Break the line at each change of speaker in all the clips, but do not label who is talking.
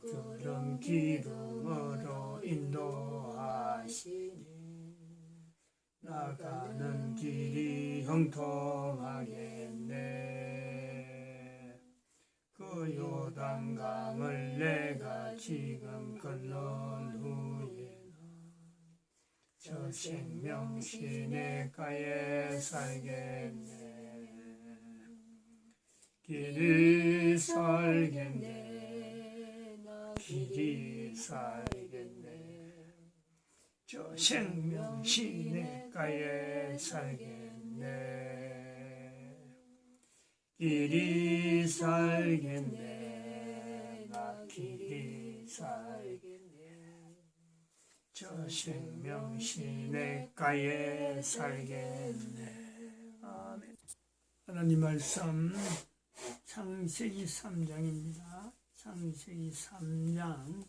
그런 기름으로 인도하시니 나가는 길이 형통하겠네. 그 요단강을 내가 지금 건넌 후에는 저 생명 시내가에 살겠네. 길이 살겠네. 나 길이 살겠네. 저 생명 시내가에 살겠네. 길이 살겠네. 나 길이 살겠네. 저 생명 시내가에 살겠네. 아멘. 하나님 말씀 창세기 3장입니다. 창세기 3장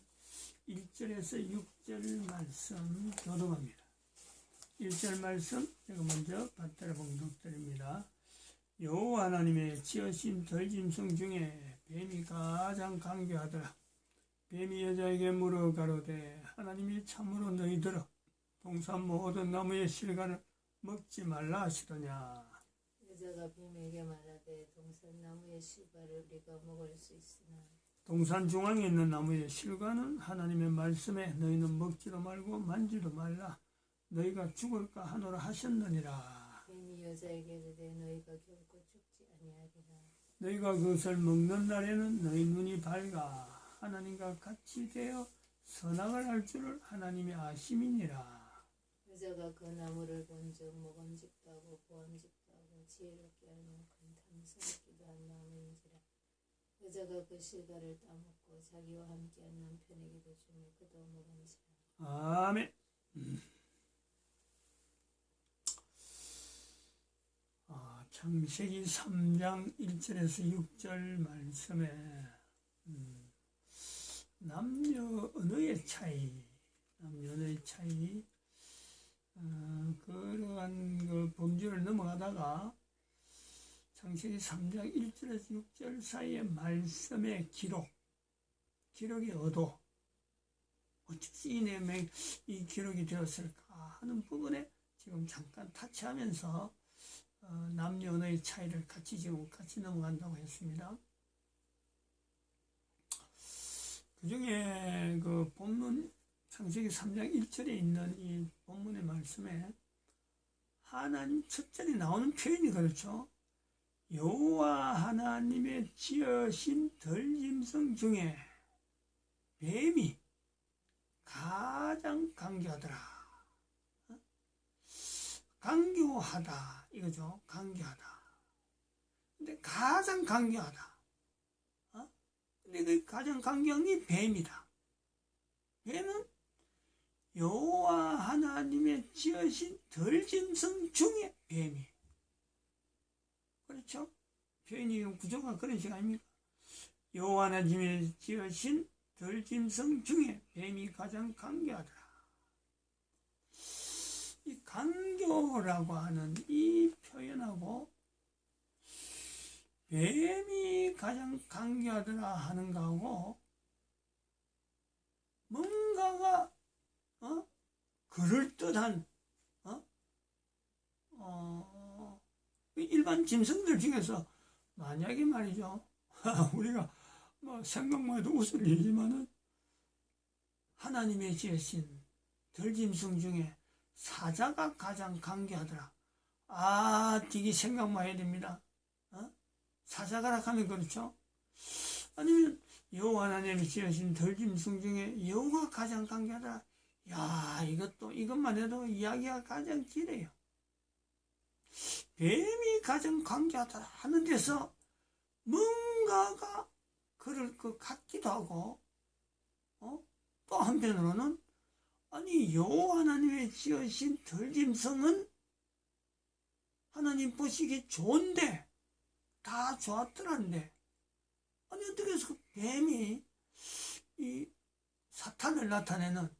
1절에서 6절 말씀 교독합니다. 1절 말씀 제가 먼저 받들어 봉독드립니다. 여호와 하나님의 지으신 들짐승 중에 뱀이 가장 강교하더라. 뱀이 여자에게 물어 가로되 하나님이 참으로 너희들아 동산 모든 나무의 실과를 먹지 말라 하시더냐.
여자가 뱀에게 말하되 동산 나무의 실과를 우리가 먹을 수 있으나
동산 중앙에 있는 나무의 실과는 하나님의 말씀에 너희는 먹지도 말고 만지도 말라 너희가 죽을까 하노라 하셨느니라.
뱀이 여자에게 이르되 너희가 결코 죽지 아니하리라.
너희가 그것을 먹는 날에는 너희 눈이 밝아 하나님과 같이 되어 선악을 할 줄을 하나님이 아심이니라.
여자가 그 나무를 본즉 먹음직도 하고 보암직도 하고 지혜롭게 하는 큰 탐스럽기도 한 나무인지라. 여자가 그 실과를 따먹고 자기와 함께한 남편에게도 주며 그도 먹은지라.
아멘. 창세기 3장 1절에서 6절 말씀에 남녀 언어의 차이, 그러한 그 범주를 넘어가다가 창세기 3장 1절에서 6절 사이의 말씀의 기록이 어떻게 이 내용에 이 기록이 되었을까 하는 부분에 지금 잠깐 타치하면서 남녀 언어의 차이를 같이 넘어간다고 했습니다. 그 중에 그 본문 창세기 3장 1절에 있는 이 본문의 말씀에 하나님 첫 절에 나오는 표현이 그렇죠. 여호와 하나님의 지으신 들짐승 중에 뱀이 가장 강교하더라. 강교하다 이거죠. 강교하다. 근데 가장 강교하다. 근데 그 가장 강교한 게 뱀이다. 뱀은 여호와 하나님의 지으신 들짐승 중에 뱀이. 그렇죠? 표현이 구조가 그런 식 아닙니까? 여호와 하나님의 지으신 들짐승 중에 뱀이 가장 강교하더라. 이 강교라고 하는 이 표현하고 뱀이 가장 강교하더라 하는 거하고 뭔가가 그럴듯한 일반 짐승들 중에서 만약에 말이죠 우리가 뭐 생각만 해도 웃을 일이지만은 하나님의 지으신 들짐승 중에 사자가 가장 강교하더라. 되게 생각만 해야 됩니다. 사자가라 하면 그렇죠. 아니면 여호와 하나님이 지으신 들짐승 중에 여호가 가장 강교하더라. 이것만 해도 이야기가 가장 길어요. 뱀이 가장 강교하더라 하는 데서 뭔가가 그럴 것 같기도 하고, 또 한편으로는 여호와 하나님의 지으신 들짐승은 하나님 보시기에 좋은데 다 좋았더란데 어떻게 해서 그 뱀이 이 사탄을 나타내는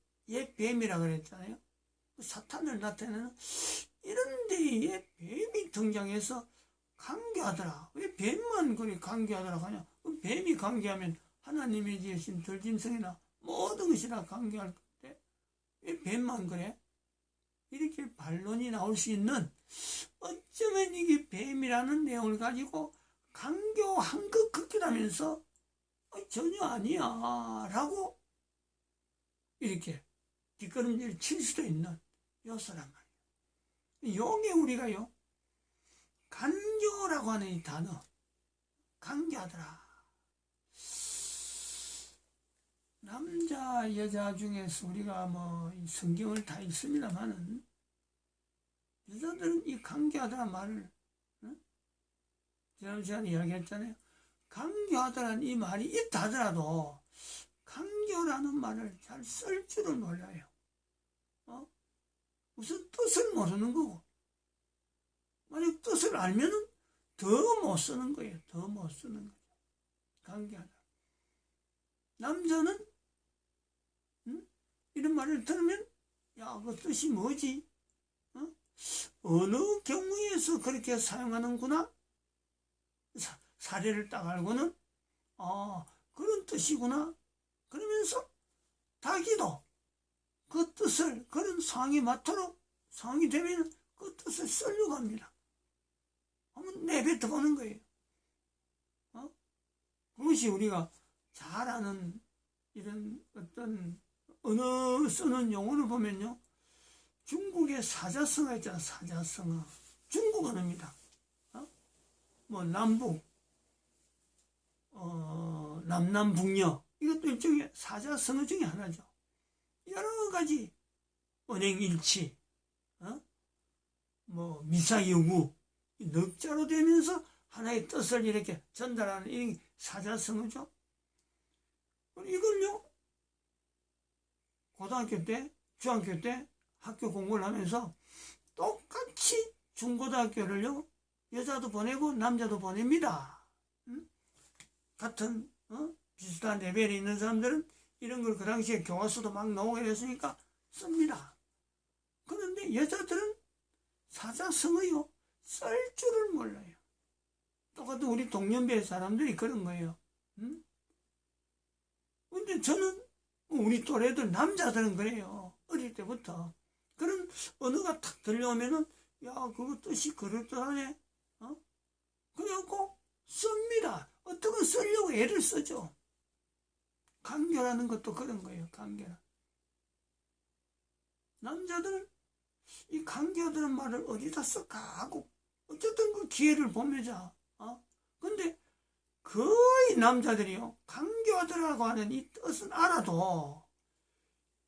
뱀이라 그랬잖아요. 그 사탄을 나타내는 이런 데에 뱀이 등장해서 강교하더라. 왜 뱀만 그리 강교하더라 하냐? 뱀이 강교하면 하나님이 지으신 들짐승이나 모든 것이 다 강교할 건데 왜 뱀만 그래? 이렇게 반론이 나올 수 있는, 어쩌면 이게 뱀이라는 내용을 가지고 강교한 것 같긴 하면서 전혀 아니야 라고 이렇게 뒷걸음질 칠 수도 있는 요소란 말이에요. 요게 우리가요, 간교라고 하는 이 단어, 간교하더라. 남자 여자 중에서 우리가 뭐 성경을 다 읽습니다만은 여자들은 이 간교하더라 말을, 지난 시간에 이야기했잖아요. 간교하더라는 이 말이 있다 하더라도 간교라는 말을 잘 쓸 줄을 몰라요. 무슨 뜻을 모르는 거고, 만약 뜻을 알면은 더 못 쓰는 거예요. 더 못 쓰는 거죠. 간교하다. 남자는 이런 말을 들으면 야, 그 뜻이 뭐지? 어느 경우에서 그렇게 사용하는구나? 사례를 딱 알고는 그런 뜻이구나. 그러면서 자기도 그 뜻을, 그런 상황이 맞도록, 상황이 되면 그 뜻을 쓰려고 합니다. 한번 내뱉어 보는 거예요. 그것이 우리가 잘 아는 이런 어떤 언어 쓰는 용어를 보면요, 중국의 사자성어 있잖아. 사자성어. 중국 언어입니다. 뭐 남북, 남남북녀, 이것도 일종의 사자성어 중에 하나죠. 여러 가지 언행일치, 뭐 미사여구, 넉자로 되면서 하나의 뜻을 이렇게 전달하는 이 사자성어죠. 이걸요, 고등학교 때, 중학교 때 학교 공부를 하면서 똑같이 중고등학교를요, 여자도 보내고 남자도 보냅니다. 같은 비슷한 레벨에 있는 사람들은 이런 걸 그 당시에 교과서도 막 나오게 됐으니까 씁니다. 그런데 여자들은 사자성어요, 쓸 줄을 몰라요. 똑같은 우리 동년배 사람들이 그런 거예요. 근데 저는 우리 또래들 남자들은 그래요. 어릴 때부터 그런 언어가 탁 들려오면은 야, 그거 뜻이 그럴듯하네. 그래갖고 씁니다. 어떻게 쓰려고 애를 쓰죠. 간교라는 것도 그런 거예요. 간교라. 남자들은 이 간교하다는 말을 어디다 쓸까 하고 어쨌든 그 기회를 보면서 근데 거의 남자들이요, 간교하더라고 하는 이 뜻은 알아도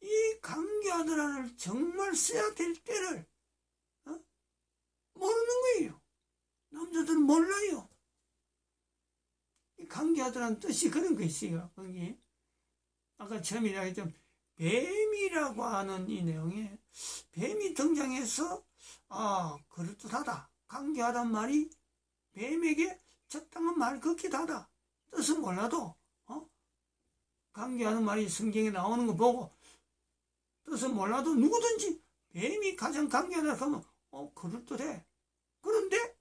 이 간교하더라를 정말 써야 될 때를 모르는 거예요. 남자들은 몰라요. 이 간교하더라는 뜻이 그런 거 있어요. 거기 아까 처음에 이야기했던 뱀이라고 하는 이 내용에 뱀이 등장해서 그럴듯하다. 간교하다는 말이 뱀에게 적당한 말 같기도 하다. 뜻은 몰라도 간교하는 말이 성경에 나오는 거 보고 뜻은 몰라도 누구든지 뱀이 가장 간교하다 하면 그럴듯해. 그런데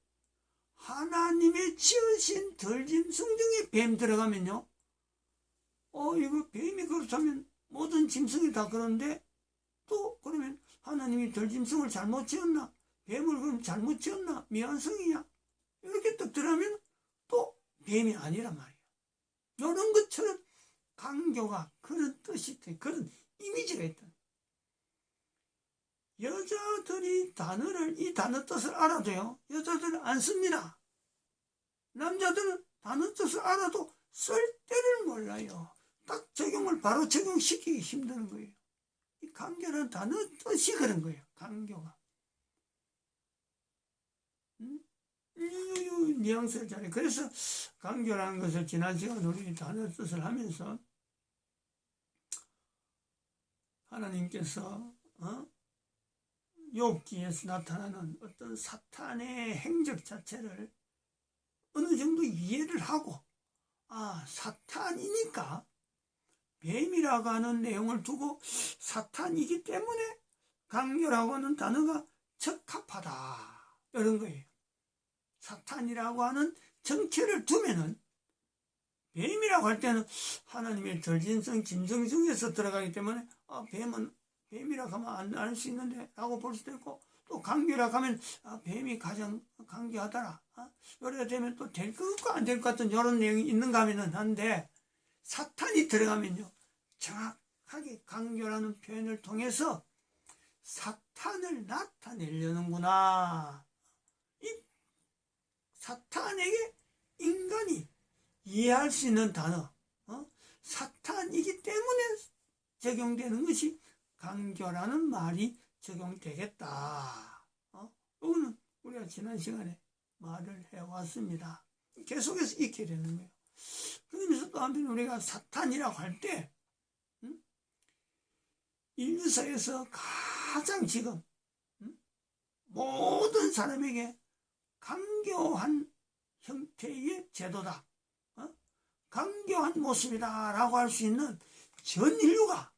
하나님의 지으신 들짐승 중에 뱀 들어가면요, 이거 뱀이 그렇다면 모든 짐승이 다 그런데 또 그러면 하나님이 들짐승을 잘못 지었나? 뱀을 그럼 잘못 지었나? 미완성이냐? 이렇게 딱 들어가면 또 뱀이 아니란 말이야. 이런 것처럼 간교가 그런 뜻이 있다. 그런 이미지가 있다. 여자들이 이 단어 뜻을 알아도요, 여자들은 안 씁니다. 남자들은 단어 뜻을 알아도 쓸 때를 몰라요. 딱 적용을 바로 적용시키기 힘든 거예요. 이 간교라는 단어 뜻이 그런 거예요. 간교가. 뉘앙스를 잘해. 그래서 간교라는 것을 지난 시간 우리 단어 뜻을 하면서 하나님께서 욥기에서 나타나는 어떤 사탄의 행적 자체를 어느 정도 이해를 하고 사탄이니까 뱀이라고 하는 내용을 두고 사탄이기 때문에 간교라고 하는 단어가 적합하다, 이런 거예요. 사탄이라고 하는 정체를 두면은 뱀이라고 할 때는 하나님의 절진성, 짐승중에서 들어가기 때문에 뱀은 뱀이라고 하면 안 할 수 있는데 라고 볼 수도 있고, 또 강교라고 하면 뱀이 가장 강교하더라. 요래가 되면 또 될 것 같고 안 될 것 같은 이런 내용이 있는가 하면은 한데, 사탄이 들어가면요 정확하게 강교라는 표현을 통해서 사탄을 나타내려는구나. 이 사탄에게 인간이 이해할 수 있는 단어, 사탄이기 때문에 적용되는 것이 강교라는 말이 적용되겠다. 이거는 우리가 지난 시간에 말을 해왔습니다. 계속해서 익게 되는 거예요. 그러면서 또 한편 우리가 사탄이라고 할 때 인류사에서 가장 지금 모든 사람에게 강교한 형태의 제도다, 강교한 모습이다 라고 할 수 있는, 전 인류가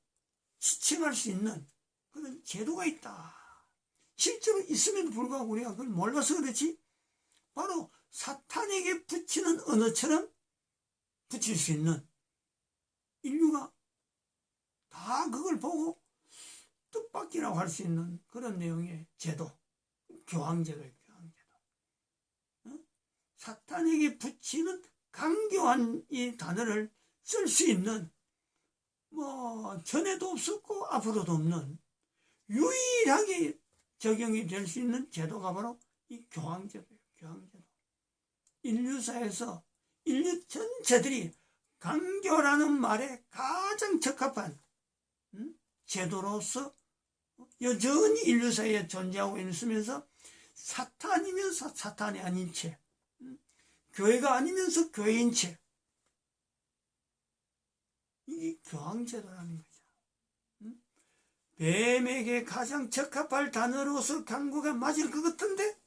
지칭할 수 있는 그런 제도가 있다. 실제로 있음에도 불구하고 우리가 그걸 몰라서 그렇지, 바로 사탄에게 붙이는 언어처럼 붙일 수 있는, 인류가 다 그걸 보고 뜻밖이라고 할 수 있는 그런 내용의 제도, 교황제도예요. 교황제도. 사탄에게 붙이는 강교한 이 단어를 쓸 수 있는, 전에도 없었고 앞으로도 없는 유일하게 적용이 될 수 있는 제도가 바로 이 교황제도예요. 교황제도. 인류사에서 인류 전체들이 강교라는 말에 가장 적합한 제도로서 여전히 인류사에 존재하고 있으면서, 사탄이면서 사탄이 아닌 채, 교회가 아니면서 교회인 채, 이게 교황제도라는 거죠. 뱀에게 가장 적합할 단어로서 강구가 맞을 것 같은데,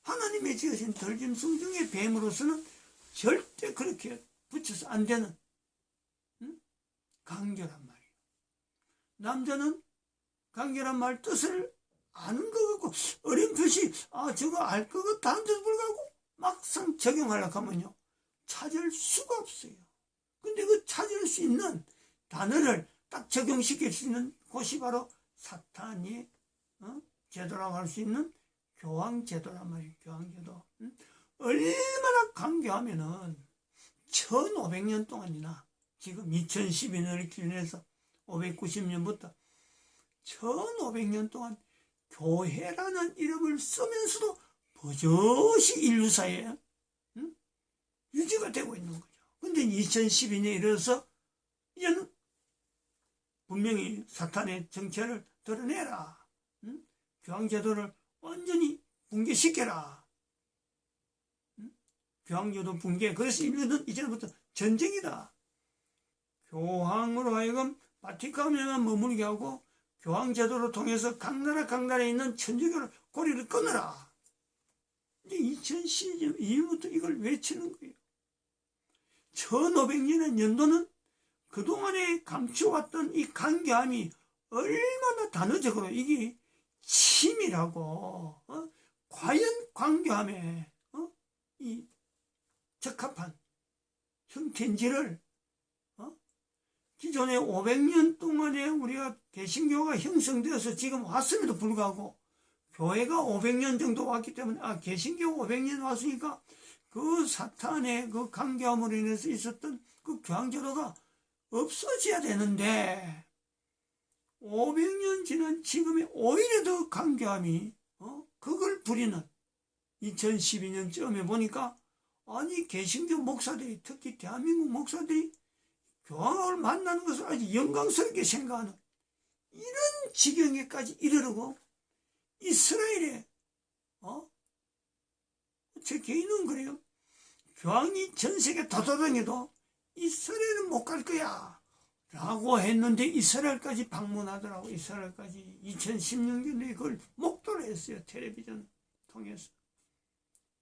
하나님의 지으신 덜짐승 중에 뱀으로서는 절대 그렇게 붙여서 안 되는 강교란 말이에요. 남자는 강교란 말 뜻을 아는 것 같고 어렴풋이 저거 알 것 같다 하는데도 불구하고 막상 적용하려고 하면요 찾을 수가 없어요. 근데 그 찾을 수 있는 단어를 딱 적용시킬 수 있는 곳이 바로 사탄이 제도라고 할 수 있는 교황제도란 말이에요. 교황제도. 얼마나 강교하면은 1500년 동안이나, 지금 2012년을 기준해서 590년부터 1500년 동안 교회라는 이름을 쓰면서도 버젓이 인류사에 유지가 되고 있는 거죠. 근데 2012년에 이르러서 이제는 분명히 사탄의 정체를 드러내라, 교황제도를 완전히 붕괴시켜라, 교황제도 붕괴. 그래서 인류는 이제부터 전쟁이다. 교황으로 하여금 바티칸에만 머물게 하고 교황제도를 통해서 각 나라에 있는 천주교를 고리를 끊어라. 이제 2012년 이후부터 이걸 외치는 거예요. 1500년의 연도는 그동안에 감춰왔던 이 강교함이 얼마나 단어적으로 이게 치밀하고 과연 강교함에 이 적합한 형태인지를 기존에 500년 동안에 우리가 개신교가 형성되어서 지금 왔음에도 불구하고, 교회가 500년 정도 왔기 때문에 개신교 500년 왔으니까 그 사탄의 그 강교함으로 인해서 있었던 그 교황제도가 없어져야 되는데, 500년 지난 지금에 오히려 더 강교함이 그걸 부리는 2012년쯤에 보니까, 아니 개신교 목사들이, 특히 대한민국 목사들이 교황을 만나는 것을 아주 영광스럽게 생각하는 이런 지경에까지 이르르고, 이스라엘에 제 개인은 그래요. 교황이 전 세계 도도다녀도 이스라엘은 못 갈 거야 라고 했는데 이스라엘까지 방문하더라고. 이스라엘까지 2016년에 그걸 목도를 했어요. 텔레비전 통해서.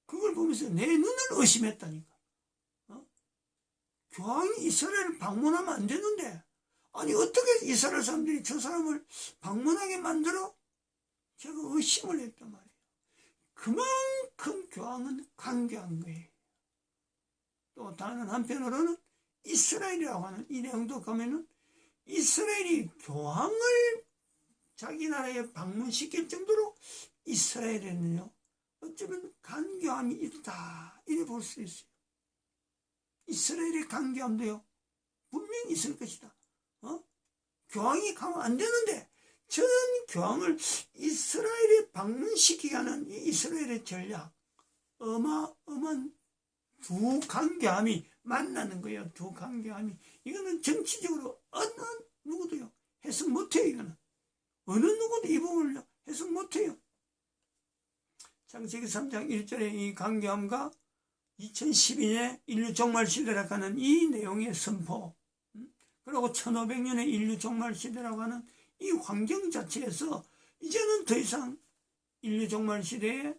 그걸 보면서 내 눈을 의심했다니까. 교황이 이스라엘을 방문하면 안 되는데, 아니 어떻게 이스라엘 사람들이 저 사람을 방문하게 만들어? 제가 의심을 했단 말이에요. 그만큼 교황은 강교한 거예요. 또 다른 한편으로는 이스라엘이라고 하는 이 내용도 가면은 이스라엘이 교황을 자기 나라에 방문시킬 정도로 이스라엘에는요, 어쩌면 간교함이 있다, 이래 볼 수 있어요. 이스라엘의 간교함도요, 분명히 있을 것이다. 교황이 가면 안 되는데, 전 교황을 이스라엘에 방문시키게 하는 이 이스라엘의 전략, 어마어마한 두 간교함이 만나는 거예요. 두 간교함이. 이거는 정치적으로 어느 누구도요, 해석 못해요, 이거는. 어느 누구도 이 부분을 해석 못해요. 창세기 3장 1절에 이 간교함과 2012년에 인류 종말 시대라고 하는 이 내용의 선포, 그리고 1500년의 인류 종말 시대라고 하는 이 환경 자체에서 이제는 더 이상 인류 종말 시대에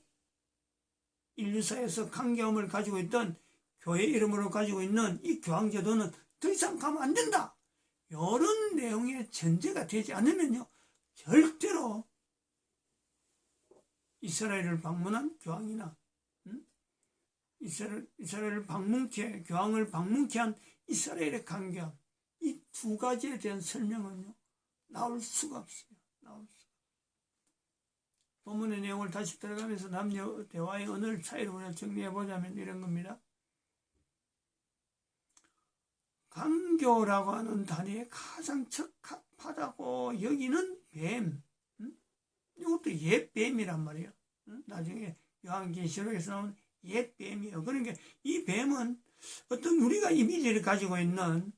인류사에서 간교함을 가지고 있던 교회 이름으로 가지고 있는 이 교황제도는 더 이상 가면 안 된다. 이런 내용의 전제가 되지 않으면요, 절대로 이스라엘을 방문한 교황이나 이스라엘을 방문케, 교황을 방문케 한 이스라엘의 간교함, 이 두 가지에 대한 설명은요, 나올 수가 없어요. 나올 수가. 본문의 내용을 다시 들어가면서 남녀 대화의 언어를 차이로 우리가 정리해 보자면 이런 겁니다. 간교라고 하는 단어에 가장 적합하다고 여기는 뱀, 이것도 옛 뱀이란 말이에요. 나중에 요한계시록에서 나온 옛 뱀이에요. 그러니까 이 뱀은 어떤 우리가 이미지를 가지고 있는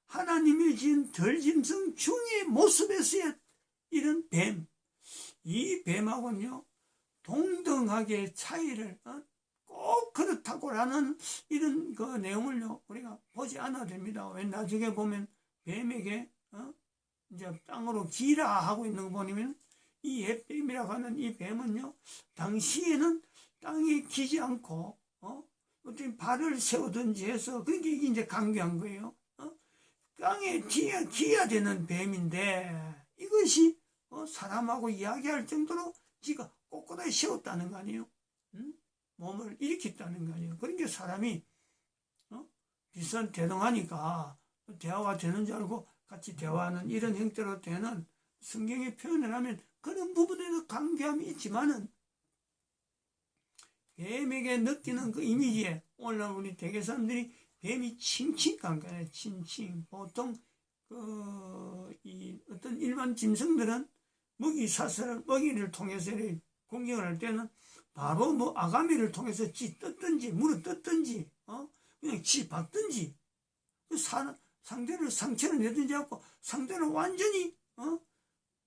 하나님이 지은 덜짐승 중의 모습에서의 이런 뱀, 이 뱀하고는요, 동등하게 차이를 꼭 그렇다고라는 이런 그 내용을요, 우리가 보지 않아도 됩니다. 왜 나중에 보면 뱀에게 이제 땅으로 기라 하고 있는 거 보면 이 옛뱀이라고 하는 이 뱀은요, 당시에는 땅에 기지 않고 어떤 발을 세우든지 해서, 그러니까 이게 이제 간교한 거예요. 땅에 기야 되는 뱀인데 이것이 사람하고 이야기할 정도로 지가 꼿꼿하게 세웠다는 거 아니에요? 몸을 일으켰다는 거 아니에요? 그러니까 사람이 비싼 대등하니까 대화가 되는 줄 알고 같이 대화하는 이런 형태로 되는, 성경의 표현을 하면 그런 부분에도 간교함이 있지만은 뱀에게 느끼는 그 이미지에 오늘날 우리 대개 사람들이 뱀이 칭칭간간해. 칭칭. 보통 이 어떤 일반 짐승들은 먹이 사슬을, 먹이를 통해서 공격을 할 때는 바로 뭐 아가미를 통해서 지 뜯든지 물을 뜯든지 그냥 지 박든지 상대를 상처를 내든지 하고 상대를 완전히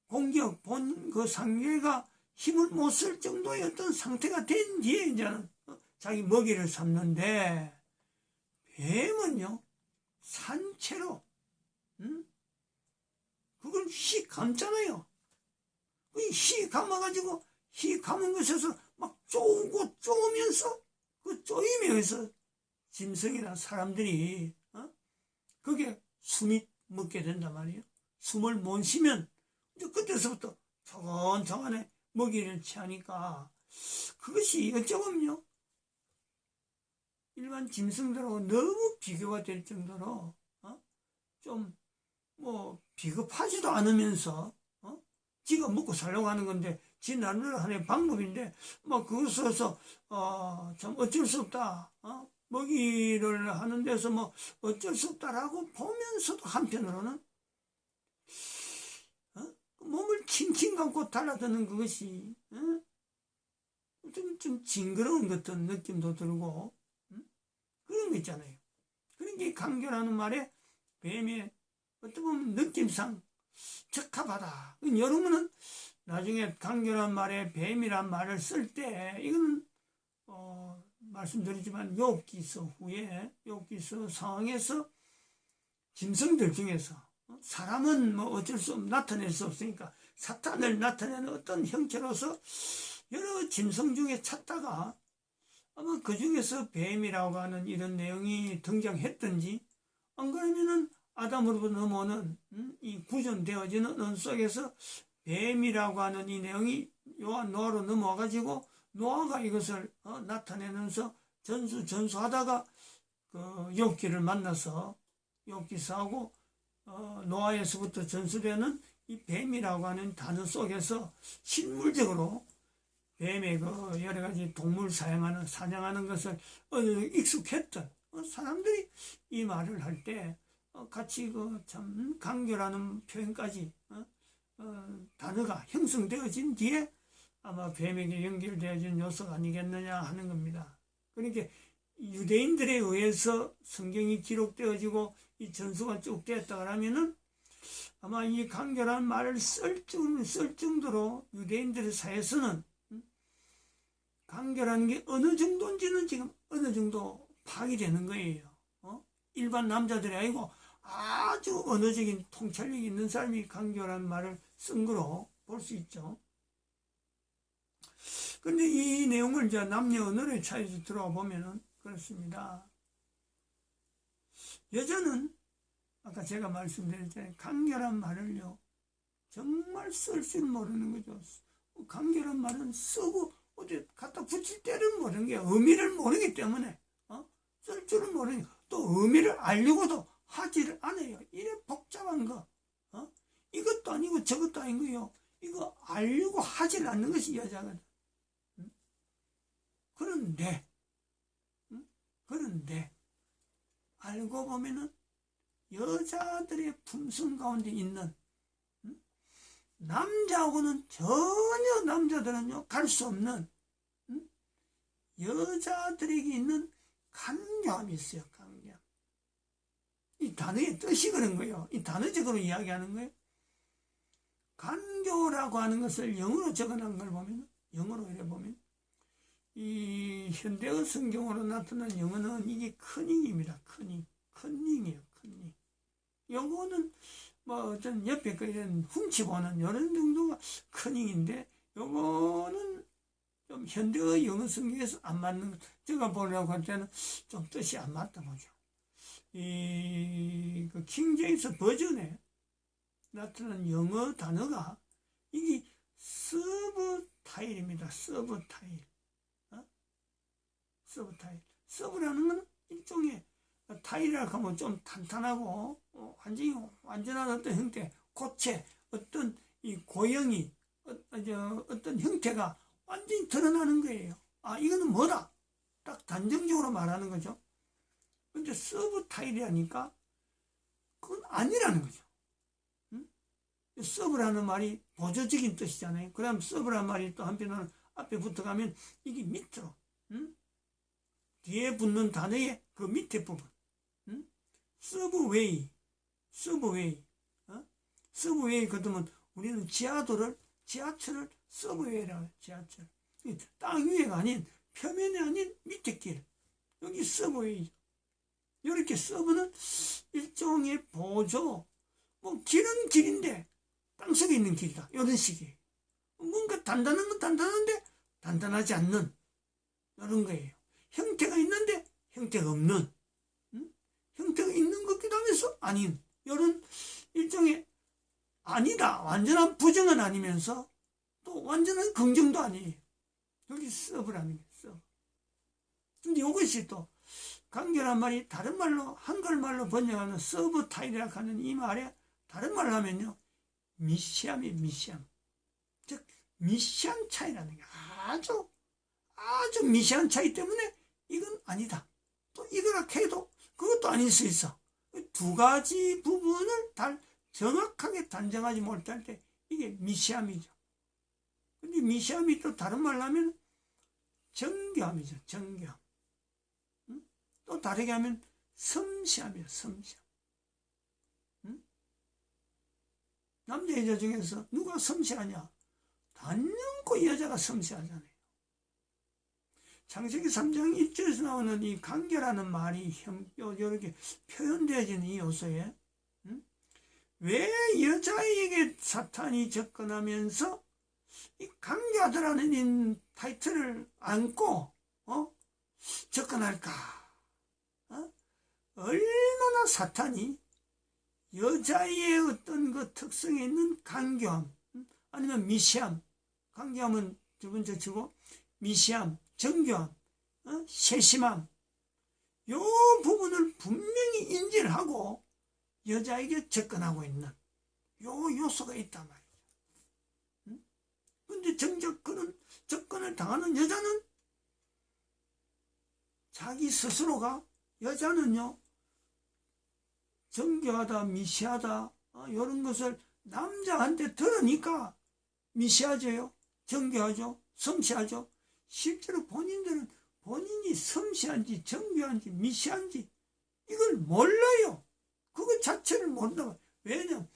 공격 본 그 상대가 힘을 못 쓸 정도의 어떤 상태가 된 뒤에 이제는 자기 먹이를 삼는데, 뱀은요, 산채로 그걸 휘 감잖아요. 휘 감아가지고 휘 감은 것에서 막 쪼고 쪼면서 그 쪼임에 의해서 짐승이나 사람들이 그게 숨이 멎게 된단 말이에요. 숨을 못 쉬면 이제 그때서부터 천천히 먹이를 취하니까, 그것이 어쩌면요, 일반 짐승들하고 너무 비교가 될 정도로 좀 뭐 비겁하지도 않으면서 지가 먹고 살려고 하는 건데 지 나름대로 하나의 방법인데 뭐 그것에서 참 어쩔 수 없다, 먹이를 하는 데서 뭐 어쩔 수 없다라고 보면서도 한편으로는 몸을 칭칭 감고 달라드는 그것이 좀 징그러운 같은 느낌도 들고 그런 거 있잖아요. 그러니까 간교라는 말에 뱀의 어떤 보면 느낌상 적합하다. 여러분은 나중에 간교란 말에 뱀이란 말을 쓸 때 이거는 말씀드리지만 욥기서 후에 욥기서 상황에서 짐승들 중에서 사람은 뭐 어쩔 수 없, 나타낼 수 없으니까 사탄을 나타내는 어떤 형태로서 여러 짐승 중에 찾다가 아마 그 중에서 뱀이라고 하는 이런 내용이 등장했든지, 안 그러면은 아담으로부터 넘어오는 이 구전되어지는 은 속에서 뱀이라고 하는 이 내용이 노아로 넘어와가지고 노아가 이것을 나타내면서 전수하다가 그 욥기를 만나서 욥기서하고 노아에서부터 전수되는 이 뱀이라고 하는 단어 속에서 실물적으로 뱀의 그 여러 가지 동물 사냥하는 것을 익숙했던 사람들이 이 말을 할 때 같이 그 참 간교라는 표현까지 단어가 형성되어진 뒤에 아마 뱀에게 연결되어진 요소가 아니겠느냐 하는 겁니다. 그러니까 유대인들에 의해서 성경이 기록되어지고 이 전수가 쭉 되었다 그러면은 아마 이 간교라는 말을 쓸 정도로 유대인들의 사이에서는 간교라는 게 어느 정도인지는 지금 어느 정도 파악이 되는 거예요. 일반 남자들이 아니고 아주 언어적인 통찰력이 있는 사람이 간교라는 말을 쓴 거로 볼 수 있죠. 근데 이 내용을 이제 남녀 언어의 차이에서 들어가 보면은 그렇습니다. 여자는 아까 제가 말씀드렸잖아요. 간교란 말을요, 정말 쓸 줄 모르는 거죠. 간교란 말은 쓰고 어디 갖다 붙일 때를 모르는 게 의미를 모르기 때문에 쓸 줄을 모르니 또 의미를 알려고도 하지를 않아요. 이래 복잡한 거 이것도 아니고 저것도 아니고요. 이거 알려고 하질 않는 것이 여자거든. 그런데 알고 보면은 여자들의 품성 가운데 있는 남자하고는 전혀 남자들은요 갈 수 없는 여자들에게 있는 간교함이 있어요. 간교함. 이 단어의 뜻이 그런 거예요. 이 단어적으로 이야기하는 거예요. 간교라고 하는 것을 영어로 적어놓은 걸 보면, 영어로 이래 보면 이 현대어 성경으로 나타난 영어는 이게 커닝입니다. 커닝이에요. 커닝. 요거는 뭐 어떤 옆에 거 이런 훔치고는 이런 정도가 커닝인데 요거는 좀 현대어 영어 성경에서 안 맞는 것. 제가 보려고 할 때는 좀 뜻이 안 맞다 보죠. 그 킹제임스 버전에 나타난 영어 단어가 이게 서브타일입니다. 서브타일. 서브타일. 서브라는 건 일종의 타일이라고 하면 좀 탄탄하고 완전히 완전한 어떤 형태, 고체, 어떤 이 고형이 어떤 형태가 완전히 드러나는 거예요. 이거는 뭐다? 딱 단정적으로 말하는 거죠. 근데 서브타일이라니까 그건 아니라는 거죠. 서브라는 말이 보조적인 뜻이잖아요. 그다음 서브라는 말이 또 한편으로는 앞에 붙어가면 이게 밑으로 뒤에 붙는 단어의 그 밑에 부분 서브웨이 그러면 우리는 지하철을 서브웨이라고 해요. 지하철 땅 위에가 아닌 표면이 아닌 밑에 길 여기 서브웨이. 이렇게 서브는 일종의 보조. 뭐 길은 길인데 땅속에 있는 길이다. 이런 식이에요. 뭔가 단단한 건 단단한데 단단하지 않는 이런 거예요. 형태가 있는데 형태가 없는, 형태가 있는 것 같기도 하면서 아닌 이런 일종의 아니다. 완전한 부정은 아니면서 또 완전한 긍정도 아니에요. 여기 서브라는 게 서브. 근데 이것이 또 간교란 말이 다른 말로 한글말로 번역하는 서브타일이라고 하는 이 말에 다른 말로 하면요 미시함이 미시함. 즉 미시한 차이라는 게 아주 미시한 차이 때문에 이건 아니다. 또 이거라 해도 그것도 아닐 수 있어. 두 가지 부분을 정확하게 단정하지 못할 때 이게 미시함이죠. 근데 미시함이 또 다른 말로 하면 정교함이죠. 정교함. 또 다르게 하면 섬세함이에요. 섬세함. 남자 여자 중에서 누가 섬세하냐? 단연코 여자가 섬세하잖아요. 창세기 3장 1절에서 나오는 이 간교라는 말이 이렇게 표현되어지는 이 요소에 왜 여자에게 사탄이 접근하면서 이 간교하다라는 이 타이틀을 안고 접근할까? 얼마나 사탄이 여자의 어떤 그 특성에 있는 간교함 아니면 미시함, 간교함은 두 번째 치고 미시함, 정교함, 세심함 요 부분을 분명히 인지를 하고 여자에게 접근하고 있는 요 요소가 있단 말이죠. 근데 정작 그런 접근을 당하는 여자는 자기 스스로가, 여자는요, 정교하다, 미시하다, 이런 것을 남자한테 들으니까 미시하죠, 정교하죠, 섬세하죠. 실제로 본인들은 본인이 섬세한지 정교한지 미시한지 이걸 몰라요. 그것 자체를 모른다고. 왜냐면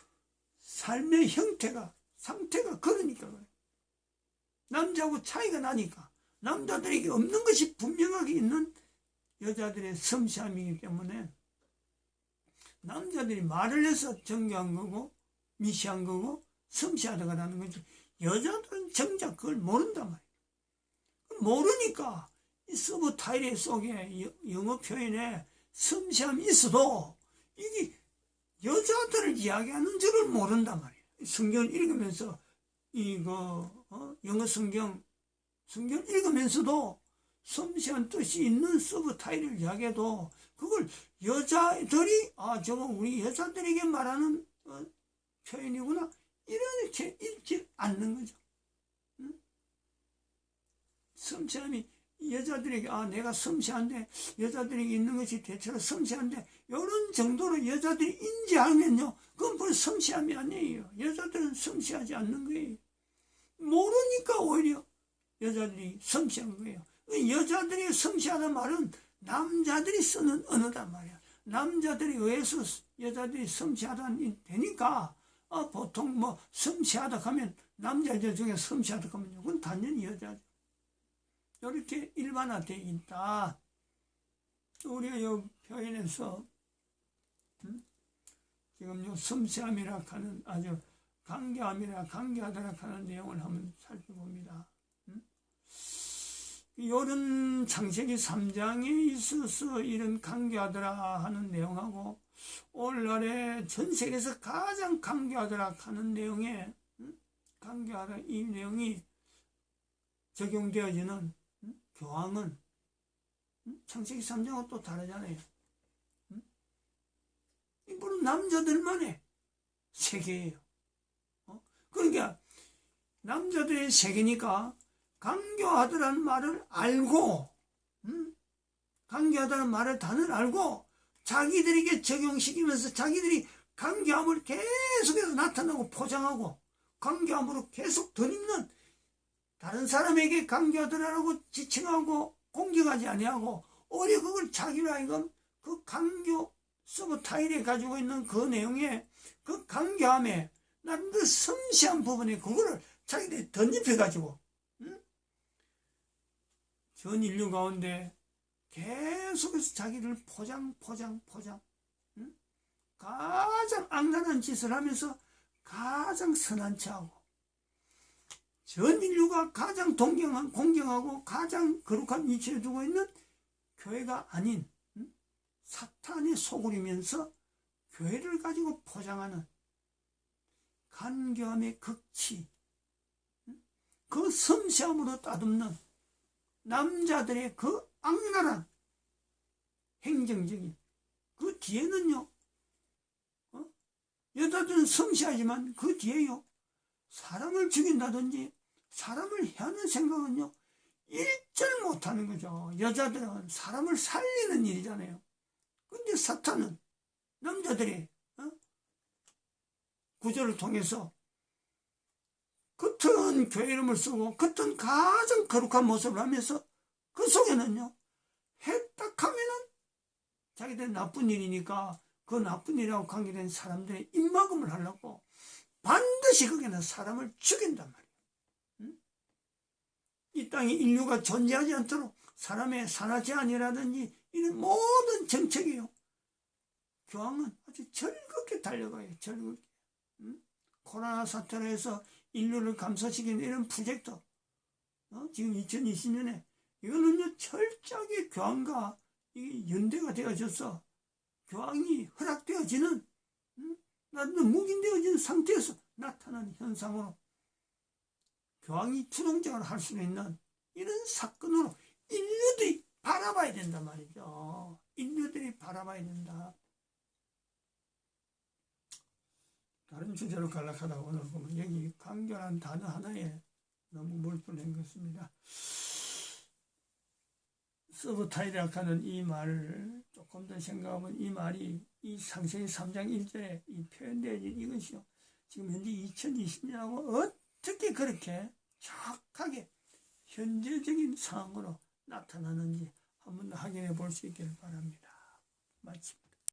삶의 형태가, 상태가 그러니까 그래요. 남자하고 차이가 나니까. 남자들에게 없는 것이 분명하게 있는 여자들의 섬세함이기 때문에 남자들이 말을 해서 정교한 거고 미시한 거고 섬세하다가 라는 거지, 여자들은 정작 그걸 모른단 말이에요. 모르니까 이 서브타일 속에 영어 표현에 섬세함이 있어도 이게 여자들을 이야기하는 줄을 모른단 말이에요. 성경을 읽으면서 영어 성경 읽으면서도 섬세한 뜻이 있는 서브타일을 이야기해도 그걸 여자들이 저거 우리 여자들에게 말하는 표현이구나 이렇게 읽지 않는 거죠. 섬세함이 여자들에게 내가 섬세한데, 여자들에게 있는 것이 대체로 섬세한데 이런 정도로 여자들이 인지하면요, 그건 벌써 섬세함이 아니에요. 여자들은 섬세하지 않는 거예요. 모르니까 오히려 여자들이 섬세한 거예요. 여자들이 섬세하다는 말은 남자들이 쓰는 언어단 말이야. 남자들에 의해서 여자들이 섬세하다는 되니까 보통 뭐 섬세하다 하면 남자들 중에 섬세하다 하면요, 그건 당연히 여자죠. 이렇게 일반화되어 있다. 우리가 이 표현에서 지금 요 섬세함이라 하는, 아주 간교하더라 하는 내용을 한번 살펴봅니다. 이런 창세기 3장에 있어서 이런 간교하더라 하는 내용하고 오늘날에 전 세계에서 가장 간교하더라 하는 내용에 간교하다 이 내용이 적용되어지는 교황은 창세기 3장과 또 다르잖아요. 이거는 남자들만의 세계예요. 그러니까 남자들의 세계니까 간교하더라는 말을 알고, 간교하다는 말을 단어를 알고 자기들에게 적용시키면서 자기들이 간교함을 계속해서 나타나고 포장하고 간교함으로 계속 덧입는, 다른 사람에게 간교하더라라고 지칭하고 공격하지 아니하고 오히려 그걸 자기로 하여금 그 간교 서브타일에 가지고 있는 그 내용에 그 간교함에 나름 그 섬세한 부분에 그거를 자기들이 덧입혀가지고 전 인류 가운데 계속해서 자기를 포장 가장 악랄한 짓을 하면서 가장 선한 척하고 전 인류가 가장 공경하고 가장 거룩한 위치에 두고 있는 교회가 아닌 사탄의 소굴이면서 교회를 가지고 포장하는 간교함의 극치, 그 섬세함으로 따듬는 남자들의 그 악랄한 행정적인 그 뒤에는요, 여자들은 섬세하지만 그 뒤에요, 사람을 죽인다든지 사람을 해하는 생각은요 일절 못하는 거죠. 여자들은 사람을 살리는 일이잖아요. 근데 사탄은 남자들의 구조를 통해서 겉은 교회 이름을 쓰고 겉은 가장 거룩한 모습을 하면서 그 속에는요, 했다 하면은 자기들 나쁜 일이니까 그 나쁜 일하고 관계된 사람들의 입막음을 하려고 반드시 거기는 사람을 죽인단 말이에요. 이 땅에 인류가 존재하지 않도록 사람의 산화 제한이라든지 이런 모든 정책이요, 교황은 아주 즐겁게 달려가요. 즐겁게. 코로나 사태로 해서 인류를 감소시키는 이런 프로젝트, 지금 2020년에 이거는요 철저하게 교황과 이게 연대가 되어져서 교황이 허락되어지는, 묵인되어지는 상태에서 나타나는 현상으로 교황이 주동적으로 할 수 있는 이런 사건으로 인류들이 바라봐야 된단 말이죠. 인류들이 바라봐야 된다. 다른 주제로 갈락하다가 오늘 보면 여기 간결한 단어 하나에 너무 몰두된 것입니다. 서브타이트라 하는 이 말을 조금 더 생각하면 이 말이 이 창세기 3장 1절에 이 표현되어진 이것이요. 지금 현재 2020년하고 어떻게 그렇게 정확하게 현재적인 상황으로 나타나는지 한번 확인해 볼 수 있기를 바랍니다. 마칩니다.